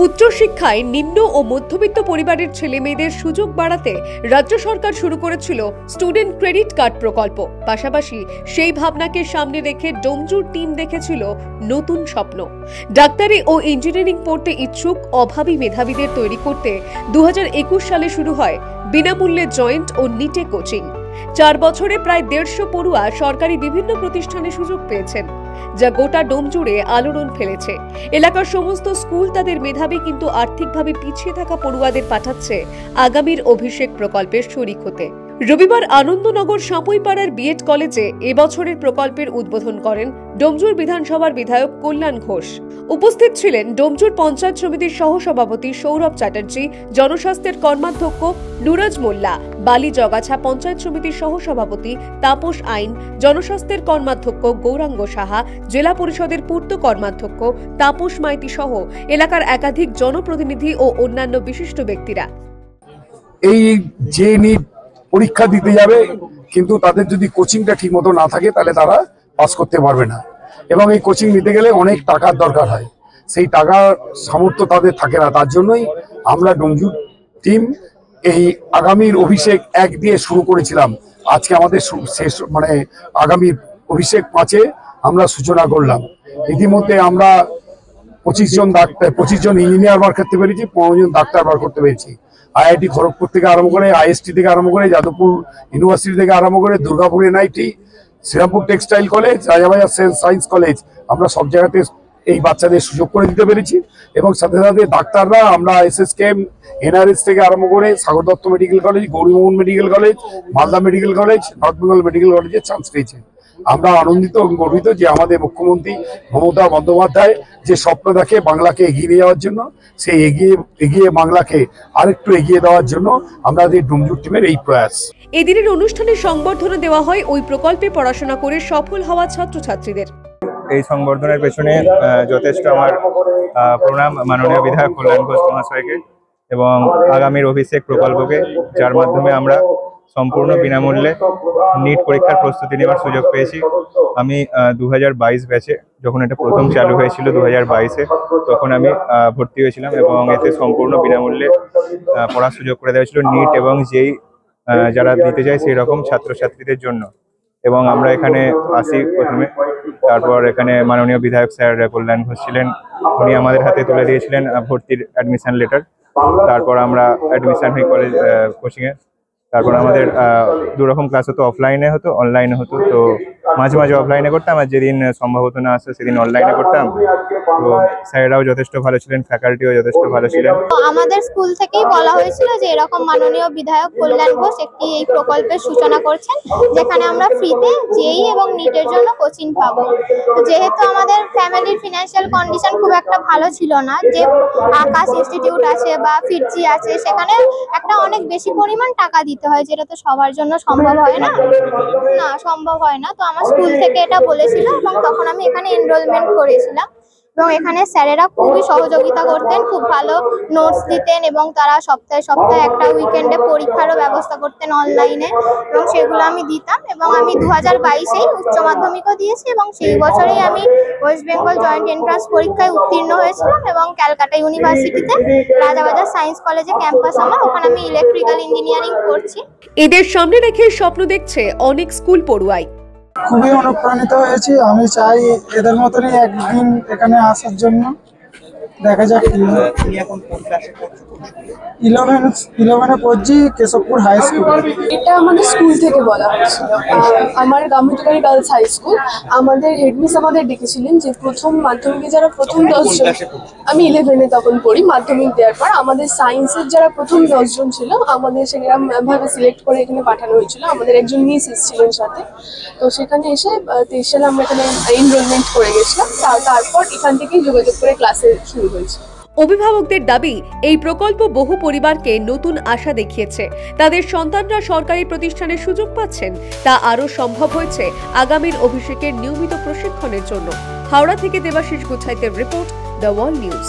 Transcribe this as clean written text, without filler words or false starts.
উচ্চশিক্ষায় নিম্ন ও মধ্যবিত্ত পরিবারের ছেলেমেয়েদের সুযোগ বাড়াতে রাজ্য সরকার শুরু করেছিল স্টুডেন্ট ক্রেডিট কার্ড প্রকল্প। পাশাপাশি সেই ভাবনাকে সামনে রেখে ডোমজুর টিম দেখেছিল নতুন স্বপ্ন। ডাক্তারি ও ইঞ্জিনিয়ারিং পড়তে ইচ্ছুক অভাবী মেধাবীদের তৈরি করতে 2021 সালে শুরু হয় বিনামূল্যে জয়েন্ট ও নিটে কোচিং। 4 বছরে প্রায় 150 পড়ুয়া সরকারি বিভিন্ন প্রতিষ্ঠানে সুযোগ পেয়েছেন, যা গোটা ডোমজুড়ে আলোড়ন ফেলেছে। এলাকার সমস্ত স্কুল তাদের মেধাবী কিন্তু আর্থিকভাবে পিছিয়ে থাকা পড়ুয়াদের পাঠাচ্ছে আগামীর অভিষেক প্রকল্পের শরিক হতে। রবিবার আনন্দনগর সাঁপুইপাড়ার বিএড কলেজে এবছরের প্রকল্পের উদ্বোধন করেন ডোমজুর বিধানসভার বিধায়ক কল্যাণ ঘোষ। উপস্থিত ছিলেন ডোমজুর পঞ্চায়েত সমিতির সহসভাপতি সৌরভ চ্যাটার্জি, জনস্বাস্থ্যের কর্মাধ্যক্ষ নুরাজ মোল্লা, বালি জগাছা পঞ্চায়েত সমিতির সহসভাপতি তাপস আইন, জনস্বাস্থ্যের কর্মাধ্যক্ষ গৌরাঙ্গ সাহা, জেলা পরিষদের পূর্ত কর্মাধ্যক্ষ তাপস মাইতি সহ এলাকার একাধিক জনপ্রতিনিধি ও অন্যান্য বিশিষ্ট ব্যক্তিরা। এই যে নিট পরীক্ষা দিতে যাবে, কিন্তু তাদের যদি কোচিংটা ঠিক মতো না থাকে তাহলে তারা পাস করতে পারবে না, এবং এই কোচিং নিতে গেলে অনেক টাকার দরকার হয়, সেই টাকার সামর্থ্য তাদের থাকে না। তার জন্যই আমরা ডোমজুর টিম এই আগামীর অভিষেক 1 দিয়ে শুরু করেছিলাম। আজকে আমাদের শেষ, আগামীর অভিষেক 5-এ আমরা সূচনা করলাম। ইতিমধ্যে আমরা 25 জন ইঞ্জিনিয়ার বার করতে পেরেছি, 15 জন ডাক্তার বার করতে পেরেছি। IIT খড়গপুর থেকে আরম্ভ করে, IST থেকে আরম্ভ করে, যাদবপুর ইউনিভার্সিটি থেকে আরম্ভ করে, Durgapur NIT, Srirampur textile college, Rajabazar science college, আমরা সব জায়গাতে এই বাচ্চাদের সুযোগ করে দিতে পেরেছি। এবং সাথে সাথে ডাক্তাররা আমরা SSKM, NRS থেকে আরম্ভ করে Sagar Dutta medical college, Gourimohan medical college, Malda medical college, North Bengal medical কলেজে চান্স পেয়েছে। আমরা আনন্দিত এবং গর্বিত যে আমাদের মুখ্যমন্ত্রী মমতা বন্দ্যোপাধ্যায় যে স্বপ্ন দেখে বাংলাকে এগিয়ে নিয়ে যাওয়ার জন্য, সেই এগিয়ে বাংলাকে আরেকটু এগিয়ে দেওয়ার জন্য আমাদের ডোমজুর টিমের এই প্রয়াস। এদিনের অনুষ্ঠানে সংবর্ধনা দেওয়া হয় ওই প্রকল্পে পড়াশোনা করে সফল হওয়া ছাত্রছাত্রীদের। এই সংবর্ধনার পেছনে যথেষ্ট আমার প্রণাম মাননীয় বিধায়ক কল্যাণ ঘোষ মহাশয়কে এবং আগামীর অভিষেক প্রকল্পকে, যার মাধ্যমে আমরা সম্পূর্ণ বিনামূল্যে নিট পরীক্ষার প্রস্তুতি নেওয়ার সুযোগ পেয়েছি। আমি 2022 ব্যাচে, যখন এটা প্রথম চালু হয়েছিল 2022-এ, তখন আমি ভর্তি হয়েছিলাম এবং এতে সম্পূর্ণ বিনামূল্যে পড়ার সুযোগ করে দেওয়া হয়েছিল নিট এবং যেই যারা দিতে চায় সেই রকম ছাত্রছাত্রীদের জন্য। এবং আমরা এখানে আসি প্রথমে, তারপর এখানে মাননীয় বিধায়ক স্যার কল্যাণ ঘোষ ছিলেন, উনি আমাদের হাতে তুলে দিয়েছিলেন ভর্তির অ্যাডমিশন লেটার। তারপর আমরা অ্যাডমিশন হই কলেজ কোচিংয়ে। তারপর আমাদের 2 রকম ক্লাস হতো, অফলাইনে হতো, অনলাইনে হতো। তো মাঝে মাঝে অফলাইনে করতাম, আর যেদিন সম্ভব হতো না আসে সেদিন অনলাইনে করতাম। তো স্যারেরাও যথেষ্ট ভালো ছিলেন, ফ্যাকাল্টিও যথেষ্ট ভালো ছিলেন। আমাদের স্কুল থেকেই বলা হয়েছিল যে এরকম মাননীয় বিধায়ক কল্যাণ ঘোষ একটি এই প্রকল্পের সূচনা করছেন, যেখানে আমরা ফ্রিতে জেই এবং নিটের জন্য কোচিং পাবো। তো যেহেতু আমাদের ফ্যামিলির ফিনান্সিয়াল কন্ডিশন খুব একটা ভালো ছিল না, যে আকাশ ইনস্টিটিউট আছে বা ফিটজি আছে, সেখানে একটা অনেক বেশি পরিমাণ টাকা দিতে হয়, যেটা তো সবার জন্য সম্ভব হয় না, সম্ভব হয় না। তো আমার স্কুল থেকে এটা বলেছিল এবং তখন আমি এখানে এনরোলমেন্ট করেছিলাম। এবং এখানে স্যারেরা খুবই সহযোগিতা করতেন, খুব ভালো নোটস দিতেন এবং তারা সপ্তাহে একটা উইকেন্ডে পরীক্ষারও ব্যবস্থা করতেন অনলাইনে, এবং সেগুলো আমি দিতাম। এবং আমি 2022-এই উচ্চ মাধ্যমিকও দিয়েছি এবং সেই বছরেই আমি ওয়েস্ট বেঙ্গল জয়েন্ট এন্ট্রান্স পরীক্ষায় উত্তীর্ণ হয়েছিলাম এবং ক্যালকাটা ইউনিভার্সিটিতে রাজাবাজার সায়েন্স কলেজে ক্যাম্পাস আমার, ওখানে আমি ইলেকট্রিক্যাল ইঞ্জিনিয়ারিং করছি। এদের সামনে রেখে স্বপ্ন দেখছে অনেক স্কুল পড়ুয়াই। খুবই অনুপ্রাণিত হয়েছি। আমি চাই এদের মতনই একদিন এখানে আসার জন্য। দেখা যাক। 11-এ পড়ছি, কেশবপুর হাই স্কুল। এটা আমাদের স্কুল থেকে বলা হয়েছিল। আমার গাম্ভীরকারী গার্লস হাই স্কুল, আমাদের হেডমিস আমাদের ডেকেছিলেন যে প্রথম মাধ্যমিকে যারা প্রথম 10 জন, আমি 11-এ তখন পড়ি, মাধ্যমিক দেওয়ার পর আমাদের সায়েন্সের যারা প্রথম 10 জন ছিল, আমাদের সেরকম ভাবে সিলেক্ট করে এখানে পাঠানো হয়েছিল। আমাদের একজন মিস এসেছিলেন সাথে, তো সেখানে এসে 23 সালে আমরা এখানে এনরোলমেন্ট করে গেছিলাম। তারপর এখান থেকেই যোগাযোগ করে ক্লাসে শুরু হয়েছে। অভিভাবকদের দাবি, এই প্রকল্প বহু পরিবারকে নতুন আশা দেখিয়েছে। তাদের সন্তানরা সরকারি প্রতিষ্ঠানে সুযোগ পাচ্ছেন, তা আরও সম্ভব হয়েছে আগামীর অভিষেকের নিয়মিত প্রশিক্ষণের জন্য। হাওড়া থেকে দেবাশিস গুছাইতের রিপোর্ট, দ্য ওয়াল নিউজ।